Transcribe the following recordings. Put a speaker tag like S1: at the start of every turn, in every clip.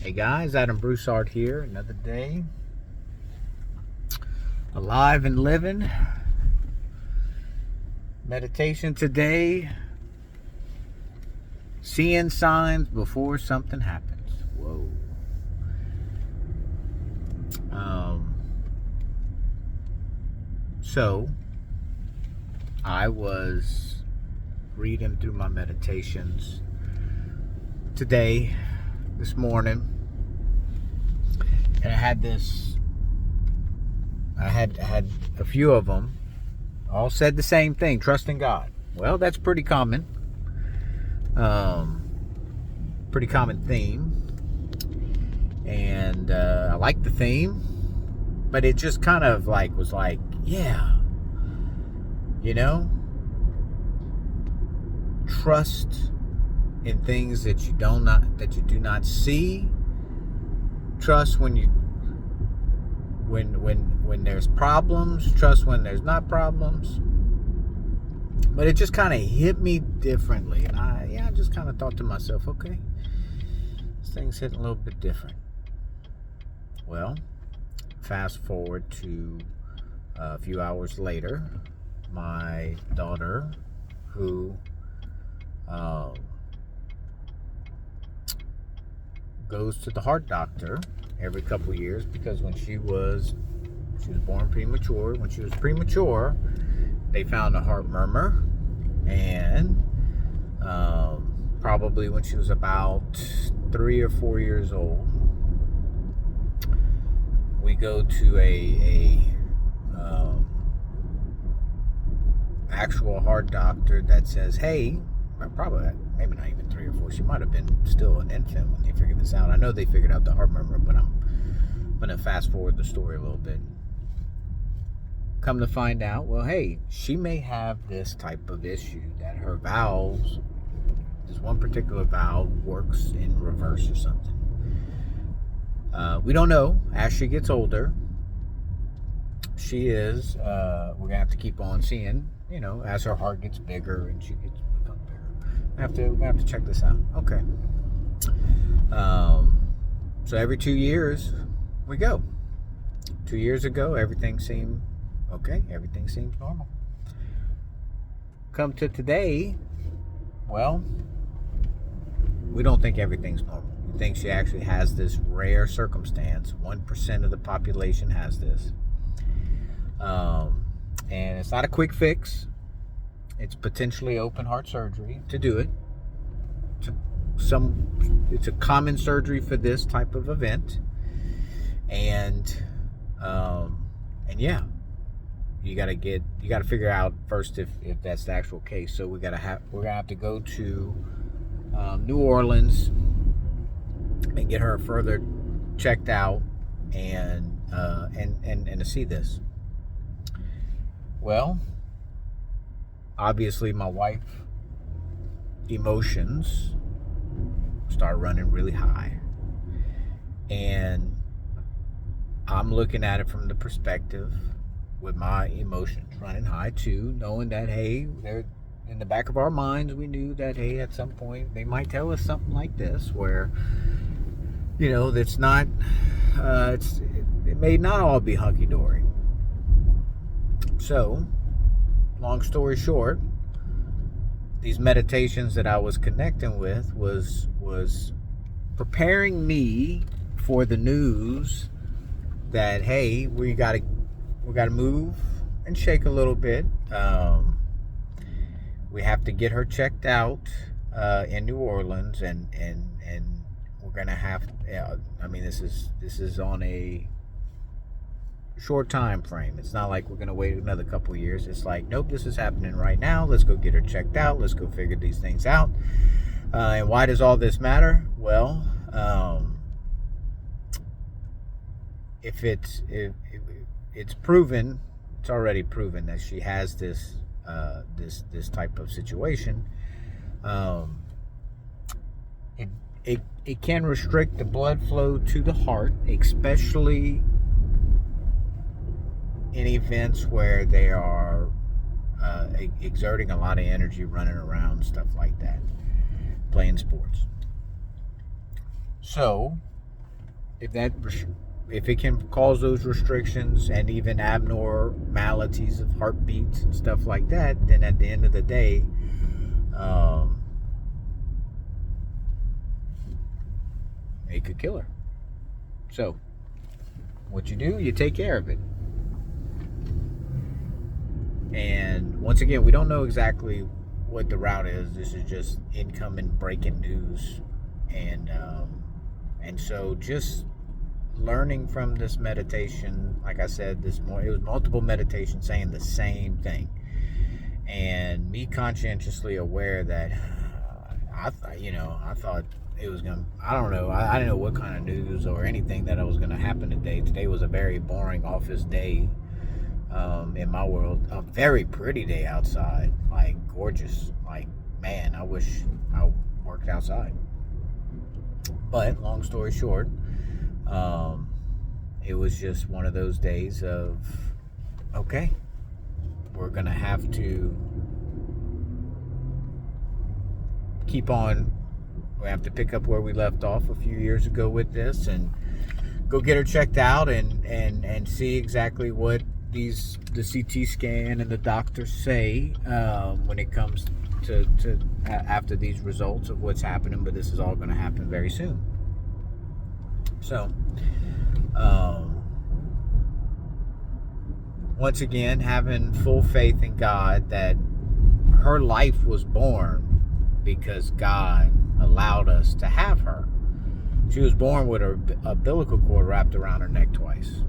S1: Hey guys, Adam Broussard here. Another day, alive and living. Meditation today. Seeing signs before something happens. Whoa. So I was reading through my meditations today, this morning, and I had a few of them, all said the same thing: trust in God. Well, that's pretty common. Pretty common theme, and I like the theme, but it just kind of was like, yeah, trust in things that you do not see. Trust when there's problems. Trust when there's not problems. But it just kind of hit me differently, and I just kind of thought to myself, okay, this thing's hitting a little bit different. Well, fast forward to a few hours later, my daughter, who goes to the heart doctor every couple years, because when she was born premature. When she was premature, they found a heart murmur, and probably when she was about 3 or 4 years old, we go to a actual heart doctor that says, hey, probably maybe not even 3 or 4. She might have been still an infant when they figured this out. I know they figured out the heart murmur, but I'm gonna fast forward the story a little bit. Come to find out, well, hey, she may have this type of issue that her valves, this one particular valve, works in reverse or something. We don't know. As she gets older, she is, we're going to have to keep on seeing, as her heart gets bigger and she becomes bigger. We have to check this out. Okay. So every 2 years, we go. 2 years ago, everything seemed okay. Everything seems normal. Come to today, well, we don't think everything's normal. We think she actually has this rare circumstance. 1% of the population has this. And it's not a quick fix. It's potentially open heart surgery to do it. It's a common surgery for this type of event. And yeah, you got to figure out first if that's the actual case. So we're gonna have to go to New Orleans and get her further checked out and to see this. Well, obviously my wife's emotions start running really high, and I'm looking at it from the perspective with my emotions running high too, knowing that, hey, they're in the back of our minds, we knew that, hey, at some point they might tell us something like this, where that's not it may not all be hunky-dory. So, long story short, these meditations that I was connecting with was preparing me for the news that, hey, we gotta move and shake a little bit. We have to get her checked out in New Orleans, and we're gonna have. This is on a short time frame. It's not like we're gonna wait another couple of years. It's like, nope, this is happening right now. Let's go get her checked out. Let's go figure these things out. And why does all this matter? Well, if it's proven, it's already proven that she has this type of situation. It can restrict the blood flow to the heart, especially in events where they are exerting a lot of energy, running around, stuff like that, playing sports. So if it can cause those restrictions and even abnormalities of heartbeats and stuff like that, then at the end of the day, it could kill her. So, what you do, you take care of it. And once again, we don't know exactly what the route is. This is just incoming breaking news, and so just learning from this meditation. Like I said, it was multiple meditations saying the same thing, and me conscientiously aware that I thought it was gonna. I don't know. I didn't know what kind of news or anything that was gonna happen today. Today was a very boring office day. In my world, a very pretty day outside, like gorgeous. Like, man, I wish I worked outside. But long story short, it was just one of those days of, okay, we're gonna have to keep on. We have to pick up where we left off a few years ago with this, and go get her checked out and see exactly what the CT scan and the doctors say when it comes to after these results of what's happening. But this is all going to happen very soon. So once again, having full faith in God that her life was born because God allowed us to have her. She was born with her umbilical cord wrapped around her neck twice.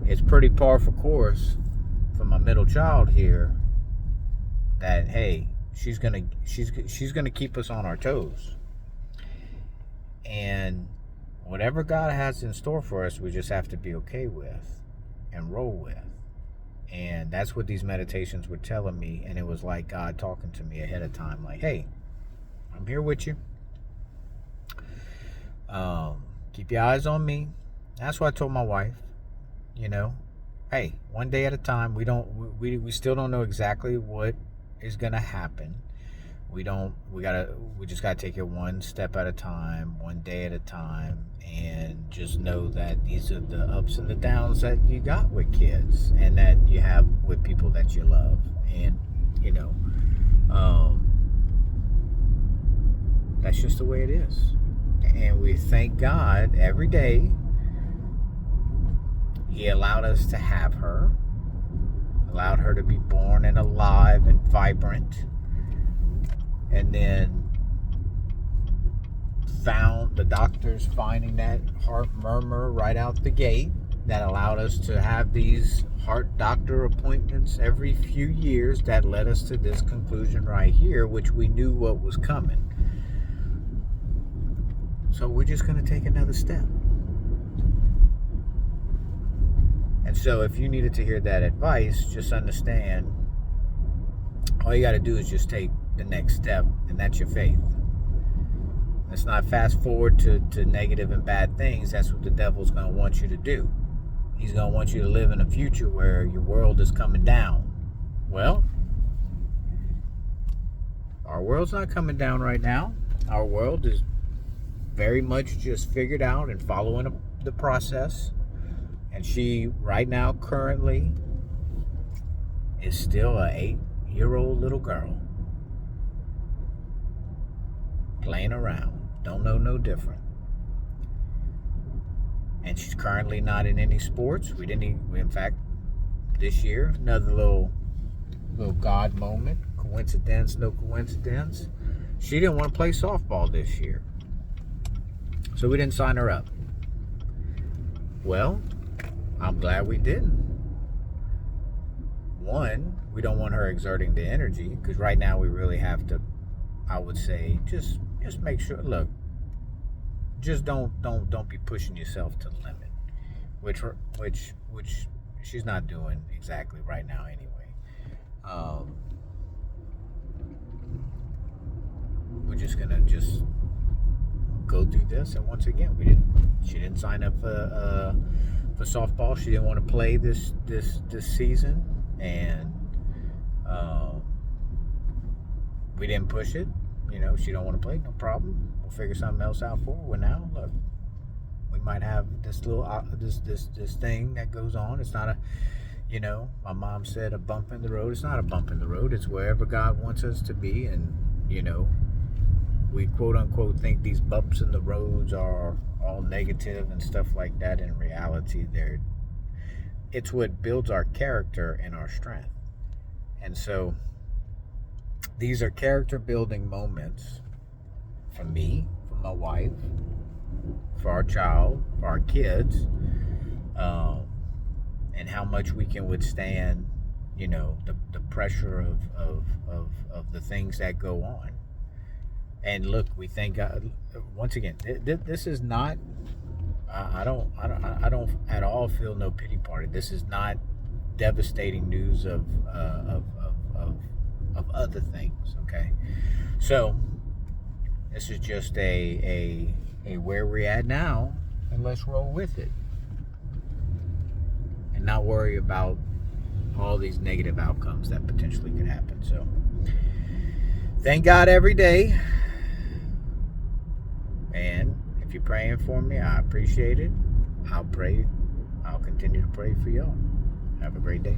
S1: It's pretty par for course for my middle child here that, hey, she's gonna keep us on our toes, and whatever God has in store for us, we just have to be okay with and roll with. And that's what these meditations were telling me, and it was like God talking to me ahead of time, like, hey, I'm here with you. Keep your eyes on me. That's what I told my wife. Hey, one day at a time. We still don't know exactly what is gonna happen. We just gotta take it one step at a time, one day at a time, and just know that these are the ups and the downs that you got with kids and that you have with people that you love. And that's just the way it is. And we thank God every day He allowed us to have her, allowed her to be born and alive and vibrant, and then found the doctors finding that heart murmur right out the gate that allowed us to have these heart doctor appointments every few years that led us to this conclusion right here, which we knew what was coming. So we're just going to take another step. And so if you needed to hear that advice, just understand, all you got to do is just take the next step, and that's your faith. Let's not fast forward to negative and bad things. That's what the devil's going to want you to do. He's going to want you to live in a future where your world is coming down. Well, our world's not coming down right now. Our world is very much just figured out and following the process. And she, right now, currently, is still an 8-year-old little girl. Playing around. Don't know no different. And she's currently not in any sports. In fact, this year, another little God moment. Coincidence, no coincidence. She didn't want to play softball this year. So we didn't sign her up. Well, I'm glad we didn't. One, we don't want her exerting the energy, because right now we really have to, I would say, just make sure, look, just don't be pushing yourself to the limit, which she's not doing exactly right now anyway. We're just gonna go through this, and once again, she didn't sign up for softball. She didn't want to play this season, and we didn't push it. She don't want to play, no problem. We'll figure something else out for her. Well, now look, we might have this little this thing that goes on. It's not a, my mom said a bump in the road. It's not a bump in the road. It's wherever God wants us to be, and we quote unquote think these bumps in the roads are all negative and stuff like that. In reality, it's what builds our character and our strength. And so these are character building moments for me, for my wife, for our child, for our kids, and how much we can withstand, the pressure of the things that go on. And look, we thank God. Once again, this is not. I don't at all feel no pity party. This is not devastating news of other things. Okay, so this is just a where we're at now, and let's roll with it, and not worry about all these negative outcomes that potentially could happen. So, thank God every day. And if you're praying for me, I appreciate it. I'll continue to pray for y'all. Have a great day.